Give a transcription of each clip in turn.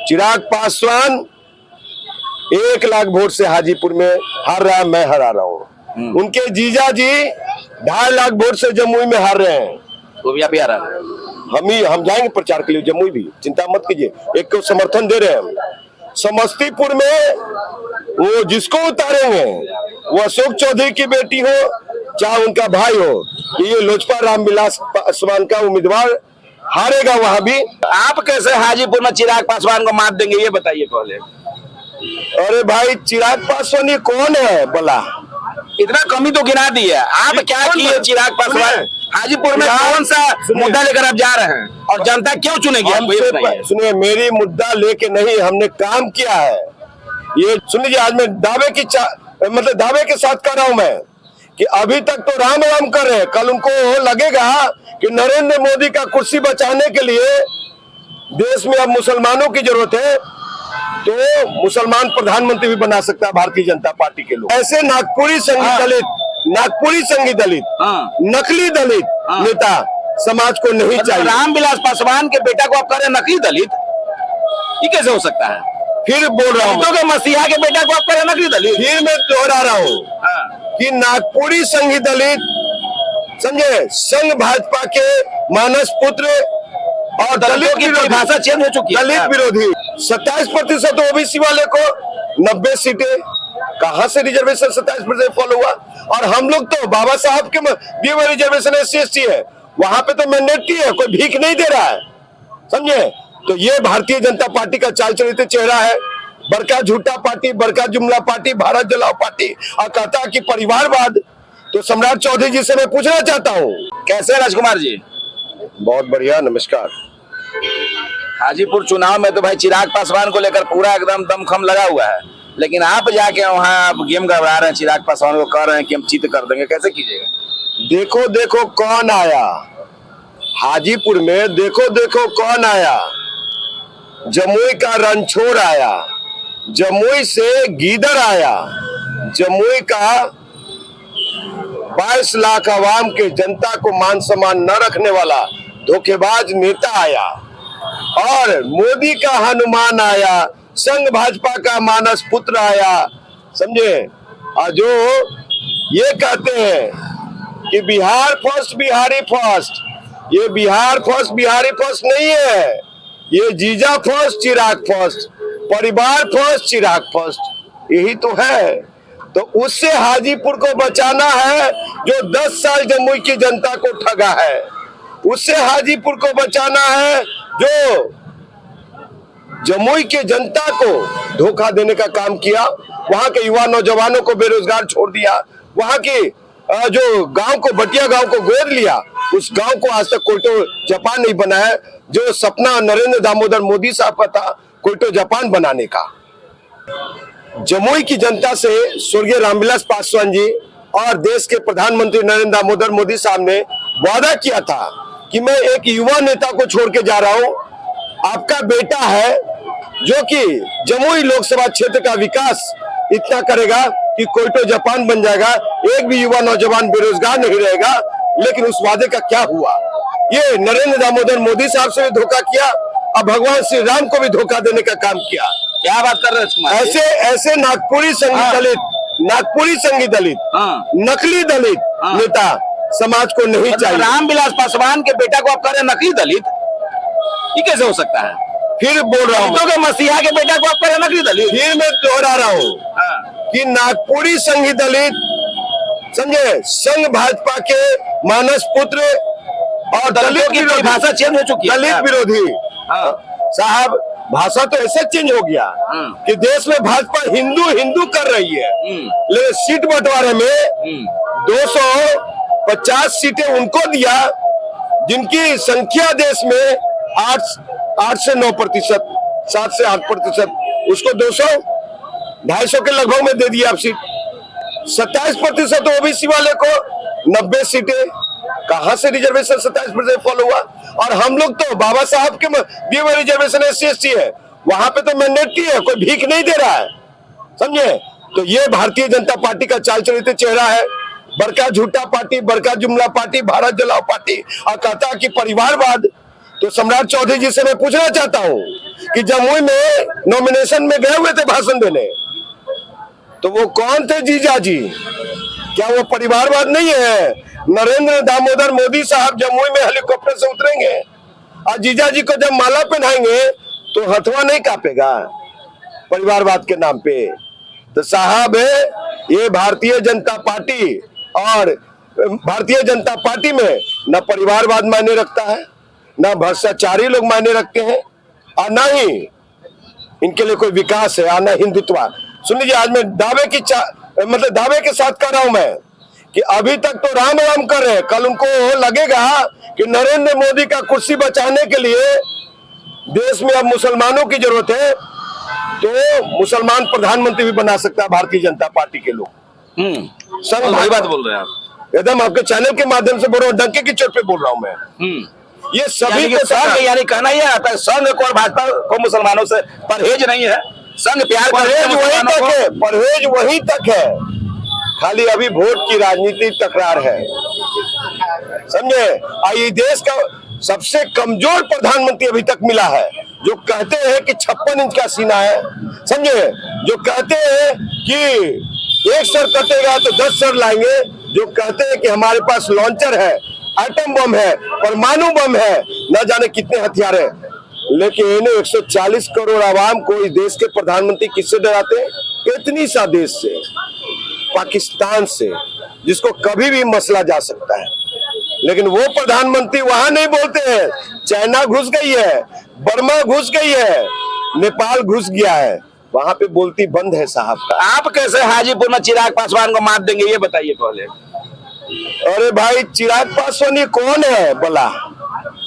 Chirag Paswan 1 lakh vote से हाजीपुर में हार रहा है, मैं हरा रहा हूँ। उनके जीजा जी 2.5 लाख वोट से जमुई में हार रहे हैं, वो भी आप ही आ रहा है। हम जाएंगे प्रचार के लिए जमुई भी, चिंता मत कीजिए। एक को समर्थन दे रहे हैं हम। समस्तीपुर में वो जिसको उतारेंगे, वो अशोक चौधरी की बेटी हो चाहे उनका भाई हो, ये लोजपा रामविलास पासवान का उम्मीदवार हारेगा वहां भी। आप कैसे हाजीपुर में चिराग पासवान को मात देंगे, ये बताइए पहले। अरे भाई, चिराग पासवान ये कौन है बोला? इतना कमी तो गिना दी है। आप क्या किए चिराग पासवान? हाजीपुर में कौन सा मुद्दा लेकर आप जा रहे हैं और जनता क्यों चुनेगी आपको? सुनिए, मेरी मुद्दा लेके नहीं, हमने काम किया है। ये सुन लीजिए, आज मैं दावे के साथ कर रहा हूं मैं कि अभी तक तो राम राम कर रहे हैं, कल उनको लगेगा कि नरेंद्र मोदी का कुर्सी बचाने के लिए देश में अब मुसलमानों की जरूरत है, तो मुसलमान प्रधानमंत्री भी बना सकता है भारतीय जनता पार्टी के लोग। ऐसे नागपुरी संगी दलित नकली दलित नेता समाज को नहीं चाहिए। रामविलास पासवान के बेटा को आप कह रहे हैं नकली दलित, ये कैसे हो सकता है? फिर बोल रहा हूँ के मसीहा के बेटा को आप कह रहे हैं नकली दलित। फिर मैं दोहरा रहा हूँ कि नागपुरी संगी दलित, समझे, संघ भाजपा के मानस पुत्र और दलित की भाषा चेंज हो चुकी है। दलित विरोधी 27% ओबीसी वाले को 90 सीटें, कहां से रिजर्वेशन 27% फॉलो हुआ? और हम लोग तो बाबा साहब के दिए हुए रिजर्वेशन SC है, वहां पे तो मैंडेटरी है, कोई भीख नहीं दे रहा है, समझे? तो ये भारतीय जनता पार्टी का चाल चलित चेहरा है। बड़का झूठा पार्टी, बड़का जुमला पार्टी, भारत जलाओ पार्टी, और कहता कि परिवारवाद। तो सम्राट चौधरी जी से मैं पूछना चाहता हूँ, कैसे राजकुमार जी? बहुत बढ़िया, नमस्कार। हाजीपुर चुनाव में तो भाई चिराग पासवान को लेकर पूरा एकदम दमखम लगा हुआ है, लेकिन आप जाके वहाँ आप गेम गड़बड़ा रहे हैं, चिराग पासवान को कह रहे हैं कि हम चित कर देंगे, कैसे कीजिएगा? देखो देखो कौन आया हाजीपुर में, देखो देखो कौन आया। जमुई का रणछोड़ आया, जमुई से गीदड़ आया, जमुई का 22 लाख आवाम के जनता को मान सम्मान न रखने वाला धोखेबाज नेता आया, और मोदी का हनुमान आया, संघ भाजपा का मानस पुत्र आया, समझे? और जो ये कहते हैं कि बिहार फर्स्ट बिहारी फर्स्ट, ये बिहार फर्स्ट बिहारी फर्स्ट नहीं है, ये जीजा फर्स्ट चिराग फर्स्ट, परिवार फर्स्ट चिराग फर्स्ट, यही तो है। तो उससे हाजीपुर को बचाना है जो 10 साल जमुई की जनता को ठगा है, उससे हाजीपुर को बचाना है जो जमुई के जनता को धोखा देने का काम किया, वहां के युवा नौजवानों को बेरोजगार छोड़ दिया, वहां के जो गांव को, बटिया गांव को गोद लिया, उस गांव को आज तक कोयटो जापान नहीं बनाया, जो सपना नरेंद्र दामोदर मोदी साहब का था कोयटो जापान बनाने का। जमुई की जनता से स्वर्गीय रामविलास पासवान जी और देश के प्रधानमंत्री नरेंद्र दामोदर मोदी साहब ने वादा किया था कि मैं एक युवा नेता को छोड़ के जा रहा हूं, आपका बेटा है जो कि जमुई लोकसभा क्षेत्र का विकास इतना करेगा कि कोयटो जापान बन जाएगा, एक भी युवा नौजवान बेरोजगार नहीं रहेगा। लेकिन उस वादे का क्या हुआ? ये नरेंद्र दामोदर मोदी साहब से भी धोखा किया और भगवान श्री राम को भी धोखा देने का काम किया। क्या बात कर रहे हैं? ऐसे नागपुरी संगी दलित नकली दलित नेता समाज को नहीं चाहिए। रामविलास पासवान के बेटा को आप कह रहे हैं नकली दलित, ये कैसे हो सकता है? फिर बोल रहा हूँ के मसीहा के बेटा को आप कह रहे हैं नकली दलित। फिर मैं दोहरा रहा हूँ कि नागपुरी संगी दलित, समझे, संघ भाजपा के मानस पुत्र और दलित की भाषा चेंज हो चुकी है। दलित विरोधी साहब, भाषा तो ऐसे चेंज हो गया कि देश में भाजपा हिंदू हिंदू कर रही है, लेकिन सीट बंटवारे में 250 सीटें उनको दिया जिनकी संख्या देश में 8 से 9%, 7 से 8%, उसको 200-250 के लगभग में दे दिया आप सीट। 27% ओबीसी वाले को 90 सीटें, कहां से रिजर्वेशन 27% फॉलो हुआ? और हम लोग तो बाबा साहब के दिए हुए रिजर्वेशन SC है, वहां पे तो मैंडेटरी है, कोई भीख नहीं दे रहा है, समझे? तो ये भारतीय जनता पार्टी का चाल चलित चेहरा है। बड़का झूठा पार्टी, बड़का जुमला पार्टी, भारत जलाओ पार्टी, और कहता कि परिवारवाद। तो सम्राट चौधरी जी से मैं पूछना चाहता हूं कि जमुई में नॉमिनेशन में गए हुए थे भाषण देने, तो वो कौन थे जीजा जी? क्या वो परिवारवाद नहीं है? नरेंद्र दामोदर मोदी साहब जमुई में हेलीकॉप्टर से उतरेंगे और जीजा जी को जब माला पहनाएंगे तो हथवा नहीं कांपेगा परिवारवाद के नाम पे? तो साहब ये भारतीय जनता पार्टी, और भारतीय जनता पार्टी में न परिवारवाद मायने रखता है, न भ्रष्टाचारी लोग मायने रखते हैं, और न ही इनके लिए कोई विकास है, और न हिंदुत्व। सुन लीजिए, आज मैं दावे के साथ कर रहा हूं मैं कि अभी तक तो राम राम कर रहे हैं, कल उनको लगेगा कि नरेंद्र मोदी का कुर्सी बचाने के लिए देश में अब मुसलमानों की जरूरत है, तो मुसलमान प्रधानमंत्री भी बना सकता है भारतीय जनता पार्टी के लोग। वही बात बोल रहे हैं आप। एकदम आपके चैनल के माध्यम से बोल रहा हूँ, डंके की चोट पे बोल रहा हूँ मैं। ये सभी के संघ, यानी कहना यह आता है संघ को और भाजपा को मुसलमानों से परहेज नहीं है, संघ प्यार परहेज वहीं तक है, परहेज वहीं तक है, खाली अभी वोट की राजनीति तकरार है, समझे? ये देश का सबसे कमजोर प्रधानमंत्री अभी तक मिला है, जो कहते हैं कि 56 इंच का सीना है, समझे? जो कहते हैं कि एक सर कटेगा तो 10 सर लाएंगे, जो कहते हैं कि हमारे पास लॉन्चर है, एटम बम है, परमाणु बम है, न जाने कितने हथियार है, लेकिन 140 करोड़ आवाम को इस देश के प्रधानमंत्री किससे डराते हैं? इतनी सा देश से, पाकिस्तान से, जिसको कभी भी मसला जा सकता है। लेकिन वो प्रधानमंत्री वहां नहीं बोलते हैं, चाइना घुस गई है, बर्मा घुस गई है, नेपाल घुस गया है, वहां पे बोलती बंद है साहब का। आप कैसे हाजीपुर में चिराग पासवान को मात देंगे, ये बताइए पहले। अरे भाई, चिराग पासवान ये कौन है भला?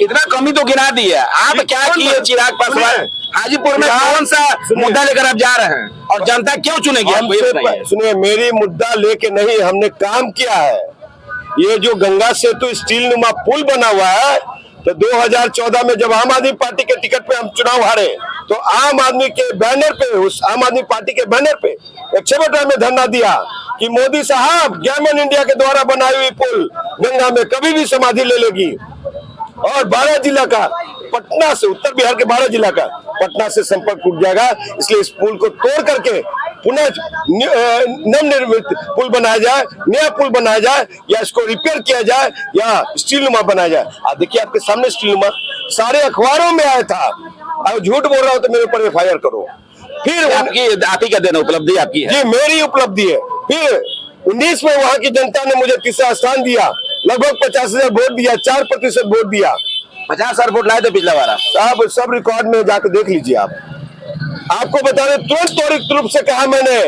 इतना कमी तो गिना दी है, आप क्या किए चिराग पासवान? हाजीपुर में कौन सा मुद्दा लेकर आप जा रहे हैं और जनता क्यों चुनेगी आपको? सुनिए, मेरी मुद्दा लेके नहीं, हमने काम किया है। ये जो गंगा सेतु स्टील नुमा पुल बना हुआ है, तो 2014 में जब आम आदमी पार्टी के टिकट पे हम चुनाव हारे, तो आम आदमी के बैनर पे, उस आम आदमी पार्टी के बैनर पे 106 में धरना दिया कि मोदी साहब ग्रामीण इंडिया के द्वारा बनाई हुई पुल गंगा में कभी भी समाधि ले लेगी, और 12 जिला का, पटना से, उत्तर बिहार के 12 जिला का पटना से संपर्क टूट जाएगा। इसलिए इस पुल को तोड़ करके पुनः नवनिर्मित पुल बनाया जाए, नया पुल बनाया जाए, या इसको रिपेयर किया जाए, या स्टील नुमा बनाया जाए। आप देखिए, आपके सामने स्टील नुमा सारे अखबारों में आया था। और झूठ बोल रहा हो तो मेरे ऊपर FIR करो। फिर आप ही का देना उपलब्धि आपकी है? जी, मेरी उपलब्धि है। फिर 19 में वहां की जनता ने मुझे तीसरा स्थान दिया, लगभग 50,000 वोट दिया, 4% वोट दिया। 50,000 वोट लाए थे पिछला बार साहब, सब रिकॉर्ड में जाकर देख लीजिए आप। आपको बता रहे, तुरंत त्वरित रूप से कहा मैंने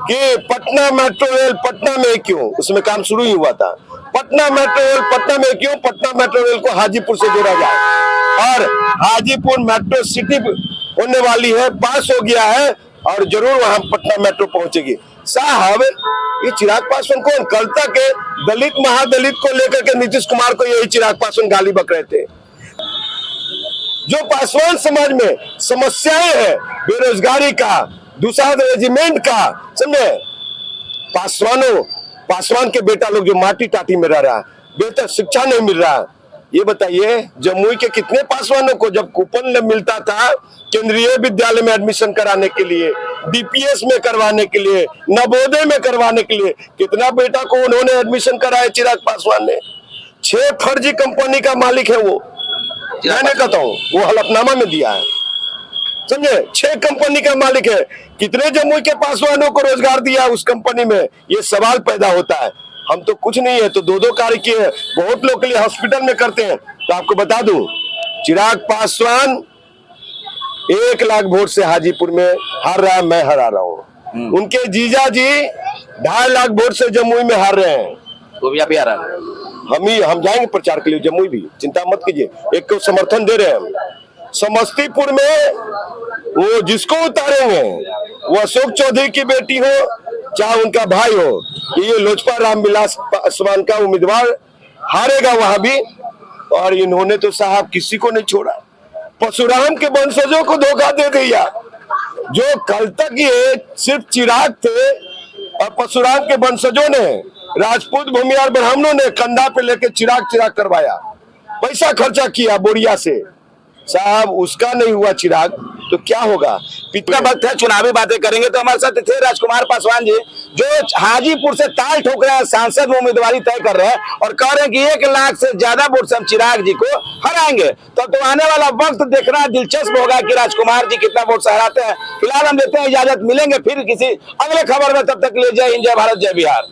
कि पटना मेट्रो रेल पटना में क्यों, उसमें काम शुरू ही हुआ था। पटना मेट्रो रेल पटना में क्यों, पटना मेट्रो रेल को हाजीपुर से जोड़ा जाए, और हाजीपुर मेट्रो सिटी होने वाली है, पास हो गया है, और जरूर वहां पटना मेट्रो पहुंचेगी। साहब, ये चिराग पासवान कौन? कल तक दलित महादलित को लेकर के नीतीश कुमार को यही चिराग पासवान गाली बक रहे थे। जो पासवान समाज में समस्याएं हैं, बेरोजगारी का, दूसरा रेजिमेंट का, समझे? पासवान के बेटा लोग जो माटी टाटी में रह रहा है, बेहतर शिक्षा नहीं मिल रहा है। ये बताइए, जमुई के कितने पासवानों को जब कूपन मिलता था केंद्रीय विद्यालय में एडमिशन कराने के लिए, DPS में करवाने के लिए, नवोदय में करवाने के लिए, कितना बेटा को उन्होंने एडमिशन कराया चिराग पासवान ने? 6 फर्जी कंपनी का मालिक है वो, मैंने कहता हूँ, वो हलफनामा में दिया है, समझे? 6 कंपनी का मालिक है। कितने जमुई के पासवानों को रोजगार दिया उस कंपनी में? ये सवाल पैदा होता है। हम तो कुछ नहीं है, तो 2-2 कार्य किए, बहुत लोग के लिए हॉस्पिटल में करते हैं। तो आपको बता दूं, चिराग पासवान 1 लाख वोट से हाजीपुर में हार रहा है, मैं हरा रहा हूँ। उनके जीजा जी 2.5 लाख वोट से जमुई में हार रहे हैं। वो भी आप ही आ रहा है? हम जाएंगे प्रचार के लिए जमुई भी, चिंता मत कीजिए, एक को समर्थन दे रहे हैं हम। समस्तीपुर में वो जिसको उतारेंगे, वो अशोक चौधरी की बेटी हो चाहे उनका भाई हो, ये लोजपा रामविलास पासवान का उम्मीदवार हारेगा वहां भी। और इन्होंने तो साहब किसी को नहीं छोड़ा, परशुराम के वंशजों को धोखा दे दिया। जो कल तक ये सिर्फ चिराग थे, और परशुराम के वंशजों ने, राजपूत भूमिहार ब्राह्मणों ने कंधा पे लेके चिराग करवाया। पैसा खर्चा किया बोरिया से, साहब उसका नहीं हुआ चिराग तो क्या होगा। इतना वक्त है, चुनावी बातें करेंगे। तो हमारे साथ थे राजकुमार पासवान जी, जो हाजीपुर से ताल ठोक रहे हैं, सांसद में उम्मीदवारी तय कर रहे हैं और कह रहे हैं कि 1 लाख से ज्यादा वोट से हम चिराग जी को हराएंगे। तो आने वाला वक्त देखना दिलचस्प होगा कि राजकुमार जी कितना वोट से हराते हैं। फिलहाल हम लेते हैं इजाजत, मिलेंगे फिर किसी अगले खबर में, तब तक ले जय हिंद, जय भारत, जय बिहार।